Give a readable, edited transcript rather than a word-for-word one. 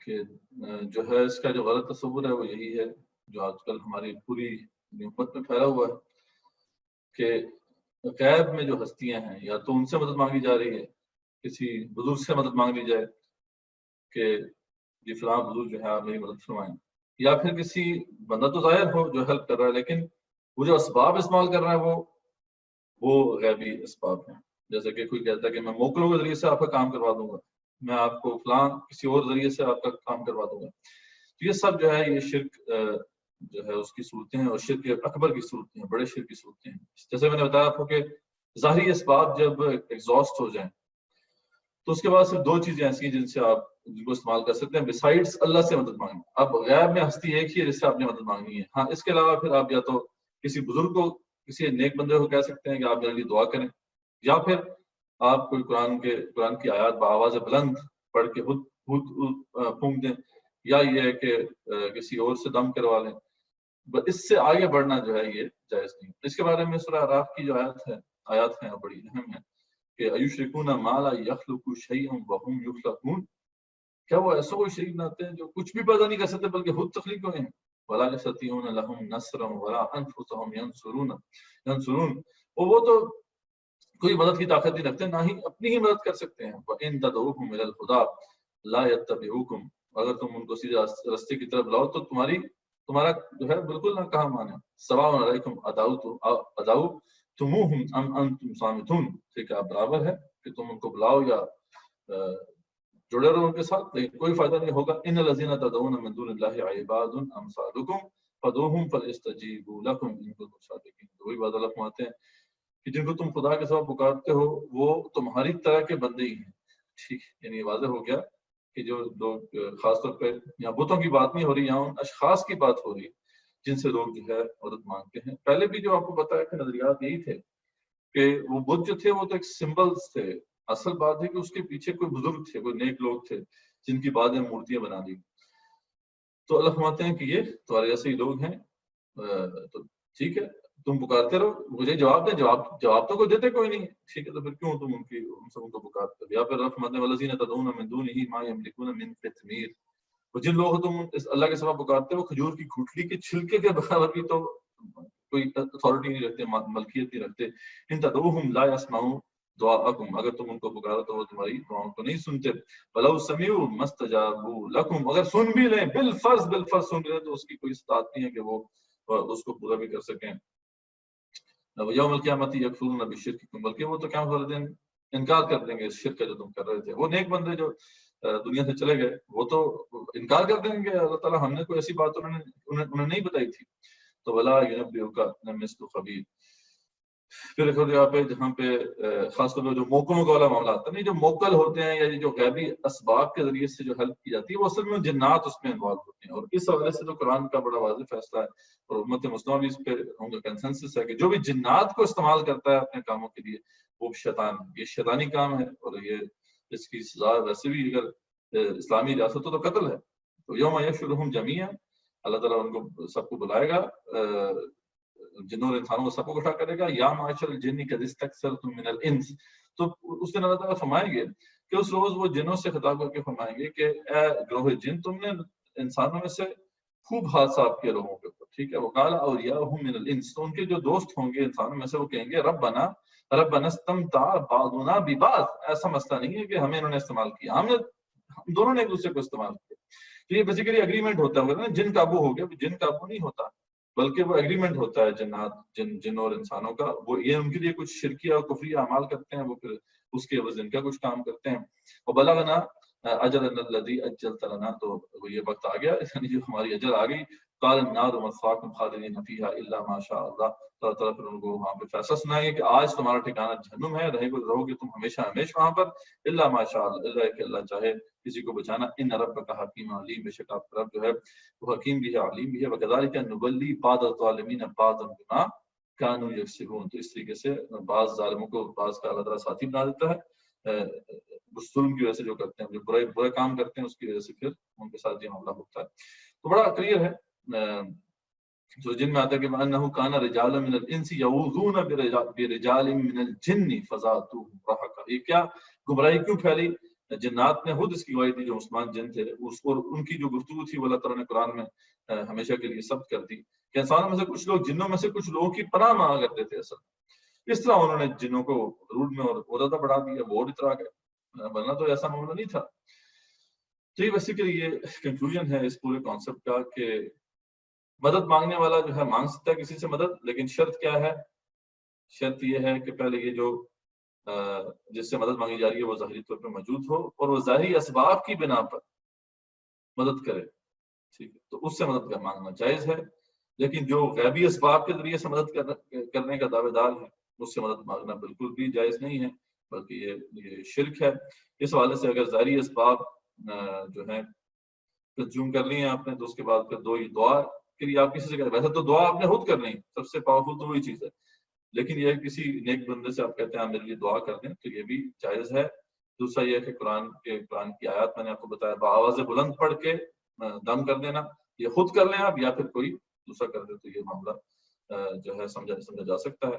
کہ جو ہے اس کا جو غلط تصور ہے وہ یہی ہے جو آج کل ہماری پوری امت میں پھیلا ہوا ہے کہ غیب میں جو ہستیاں ہیں یا تو ان سے مدد مانگی جا رہی ہے، کسی بزرگ سے مدد مانگ لی جائے کہ جی فلاں بزرگ جو ہے آپ میری مدد فرمائیں، یا پھر کسی بندہ تو ظاہر ہو جو ہیلپ کر رہا ہے لیکن وہ جو اسباب استعمال کر رہا ہے وہ غیبی اسباب ہیں. جیسے کہ کوئی کہتا ہے کہ میں موکلوں کے ذریعے سے آپ کا کام کروا دوں گا، میں آپ کو فلاں کسی اور ذریعے سے آپ کا کام کروا دوں گا. تو یہ سب جو ہے یہ شرک جو ہے اس کی صورتیں ہیں، اور شرک اکبر کی صورتیں ہیں، بڑے شرک کی صورتیں ہیں. جیسے میں نے بتایا آپ کو کہ ظاہری اسباب جب ایگزاسٹ ہو جائیں تو اس کے بعد صرف دو چیزیں ایسی ہیں جن کو استعمال کر سکتے ہیں بسائڈس اللہ سے مدد مانگنا. اب غیب میں ہستی ایک ہی ہے جس سے آپ نے مدد مانگنی ہے. ہاں اس کے علاوہ پھر آپ یا تو کسی بزرگ کو، کسی نیک بندے کو کہہ سکتے ہیں کہ آپ میرے لیے دعا کریں، یا پھر آپ کوئی قرآن کی آیات بآواز بلند پڑھ کے خود پھونک دیں، یا یہ ہے کہ کسی اور سے دم کروا لیں. اس سے آگے بڑھنا جو ہے یہ جائز نہیں. اس کے بارے میں سورہ اعراف کی جو آیات ہیں بڑی اہم ہیں کہ ایشرکون ما لا یخلق شیئا وهم یخلقون، کیا وہ ایسا کوئی شریک بناتے ہیں جو کچھ بھی پیدا نہیں کر سکتے بلکہ خود تخلیق ہوئے ہیں. ولا یستطیعون لهم نصرا ولا انفسهم ينصرون، اور وہ تو کوئی مدد کی طاقت نہیں رکھتے، نہ ہی اپنی ہی مدد کر سکتے ہیں. وَإِن تَدْعُوهُمْ إِلَى الْهُدَىٰ لَا يَتَّبِعُوكُمْ، اگر تم ان کو سیدھے راستے کی طرف لاؤ تو تمہارا جو ہے بالکل نہ کہا مانے. سواء علیکم ادعوتموہم ام انتم صامتون، ٹھیک ہے آپ برابر ہے کہ تم ان کو بلاؤ یا جڑے رہو ان کے ساتھ، لیکن کوئی فائدہ نہیں ہوگا. ان الذین تدعون من دون اللہ عباد امثالکم فدعوہم فلیستجیبوا لکم ان کنتم صادقین. وہی بات اللہ فرماتے ہیں کہ جن کو تم خدا کے سوا پکارتے ہو وہ تمہاری طرح کے بندے ہی ہیں. ٹھیک، یعنی واضح ہو گیا کہ جو لوگ خاص طور پہ یہاں بتوں کی بات نہیں ہو رہی، یہاں ان اشخاص کی بات ہو رہی جن سے لوگ جو ہے مدد مانگتے ہیں. پہلے بھی جو آپ کو پتا ہے کہ نظریات یہی تھے کہ وہ بت جو تھے وہ تو ایک سمبلز تھے. اصل بات ہے کہ اس کے پیچھے کوئی بزرگ تھے، کوئی نیک لوگ تھے جن کی بعد میں مورتیاں بنا دی. تو اللہ فرماتے ہیں کہ یہ تمہارے جیسے ہی لوگ ہیں، تو ٹھیک ہے تم پکارتے رہو، مجھے جواب دیں. جواب تو کوئی دیتے کوئی نہیں، ٹھیک ہے تو پھر کیوں تم ان کو پکارتے ہو. یا پھر اللہ فرماتے ہیں والذین تدعون من دونه ما یملکون من قطمیر، وہ جن لوگوں تم اللہ کے سوا پکارتے ہو کھجور کی کھوٹلی کے چھلکے کے برابر بھی تو کوئی اتھارٹی نہیں رکھتے، ملکیت نہیں رکھتے. ان تدعوہم لا یسمعوا دعاءکم، اگر تم ان کو پکارو تو وہ تمہاری دعاؤں کو نہیں سنتے. ولو سمعوا ما استجابوا لکم، اگر سن بھی لیں بالفرض سن لیں تو اس کی کوئی استطاعت نہیں ہے کہ وہ اس کو پورا بھی کر سکیں. یوم القیامت یکفرون بشرککم، بلکہ وہ تو قیامت والے دن انکار کر دیں گے اس شرک کا جو تم کر رہے تھے. وہ نیک بندے جو دنیا سے چلے گئے وہ تو انکار کر دیں گے اللہ تعالیٰ ہم نے کوئی ایسی بات انہیں نہیں بتائی تھی. تو ولا ینبئک مثل خبیر. پھر ایک اور جگہ پہ جہاں پہ خاص طور پہ جو موکلوں کا والا معاملہ آتا ہے، نہیں جو موکل ہوتے ہیں یا جو غیبی اسباب کے ذریعے سے جو ہیلپ کی جاتی ہے وہ اصل میں جنات اس میں انوالو ہوتے ہیں. اور اس حوالے سے تو قرآن کا بڑا واضح فیصلہ ہے اور امت مسلمہ بھی اس پہ ان کا کنسنسس ہے کہ جو بھی جنات کو استعمال کرتا ہے اپنے کاموں کے لیے وہ شیطان، یہ شیطانی کام ہے. اور یہ اس کی سزا ویسے بھی اگر اسلامی ریاست ہو تو قتل ہے. تو یوم یحشرہم جمیعا، اللہ تعالیٰ ان کو سب کو بلائے گا، جنوں اور انسانوں کو سب کو اکٹھا کرے گا. یا معاشر الجن قد استکثرتم من الانس، تو اس دن اللہ تعالیٰ فرمائیں گے کہ اس روز وہ جنوں سے خطاب کر کے فرمائیں گے کہ اے گروہ جن، تم نے انسانوں میں سے خوب ہاتھ صاف کیا لوگوں کے اوپر، ٹھیک ہے. وقال اولیاؤہم من الانس، تو ان کے جو دوست ہوں گے انسانوں میں سے وہ کہیں گے ربنا استمتع بعضنا ببعض، ایسا مسئلہ نہیں ہے کہ ہمیں انہوں نے استعمال کیا، ہم دونوں نے ایک دوسرے کو استعمال کیا. تو یہ بیسیکلی اگریمنٹ ہوتا ہے نا، جن قابو ہو گیا. جن قابو نہیں ہوتا بلکہ وہ اگریمنٹ ہوتا ہے جنات جن اور انسانوں کا. وہ یہ ان کے لیے کچھ شرکیہ اور کفری اعمال کرتے ہیں، وہ پھر اس کے عوض ان کا کچھ کام کرتے ہیں. اور بلغنا اجلنا الذی اجلت لنا، تو وہ یہ وقت آ گیا یعنی جو ہماری اجل آ گئی. قال النار مثواکم خالدین فیہا الا ما شاء اللہ، اللہ تعالیٰ پھر ان کو وہاں پہ فیصلہ سنائیں گے کہ آج تمہارا ٹھکانہ جہنم ہے، رہو گے تم ہمیشہ وہاں پر. الا ما شاء اللہ، کہ اللہ چاہے کسی کو بچانا. ان ربک حکیم علیم، بے شک آپ کا رب جو ہے وہ حکیم بھی ہے علیم بھی ہے. وکذالک نولی بعض الظالمین بعضا بما کانوا یکسبون، تو اس طریقے سے بعض ظالموں کو بعض کا اللہ تعالیٰ ساتھی بنا دیتا ہے ظلم کی وجہ سے، جو کرتے ہیں جو برے کام کرتے ہیں اس کی وجہ سے پھر ان کے ساتھ یہ معاملہ ہوتا ہے. تو بڑا کلیئر ہے جو جن میں آتا ہے کہ انه كان رجال من الانس يعوذون برجال من الجن فزادوهم رهقا. یہ کیا گمراہی کیوں پھیلی جنات نے خود اس کی گواہی دی جو مسلمان جن تھے، اس اور ان کی جو گفتگو تھی وہ اللہ تعالیٰ نے قرآن میں ہمیشہ کے لیے ثبت کر دی کہ انسانوں میں سے کچھ لوگ جنوں میں سے کچھ لوگوں کی پناہ مانگا کرتے تھے اصل اس طرح انہوں نے جنوں کو روڈ میں اور زیادہ بڑھا دیا، وہ اور اترا گئے، ورنہ تو ایسا معاملہ نہیں تھا۔ تو یہ بیسیکلی یہ کنکلوژن ہے اس پورے کانسیپٹ کا کہ مدد مانگنے والا جو ہے مانگ سکتا ہے کسی سے مدد، لیکن شرط کیا ہے؟ شرط یہ ہے کہ پہلے یہ جو جس سے مدد مانگی جا رہی ہے وہ ظاہری طور پہ موجود ہو اور وہ ظاہری اسباب کی بنا پر مدد کرے، ٹھیک ہے، تو اس سے مدد مانگنا جائز ہے۔ لیکن جو غیبی اسباب کے ذریعے سے مدد کرنے کا دعوے دار ہے اس سے مدد مانگنا بالکل بھی جائز نہیں ہے، بلکہ یہ شرک ہے۔ اس حوالے سے اگر ظاہری اسباب جو ہے کنزیوم کر لی ہیں آپ نے تو اس کے بعد پھر دعا کے لیے آپ کسی سے کہتے ہیں، ویسے تو دعا آپ نے خود کرنی، سب سے پاورفل تو وہی چیز ہے، لیکن یہ کسی نیک بندے سے آپ کہتے ہیں آپ میرے لیے دعا کر دیں تو یہ بھی جائز ہے۔ دوسرا یہ ہے کہ قرآن کی آیات میں نے آپ کو بتایا بآواز بلند پڑھ کے دم کر دینا، یہ خود کر لیں آپ یا پھر کوئی دوسرا کر دے تو یہ معاملہ جو ہے سمجھا جا سکتا ہے۔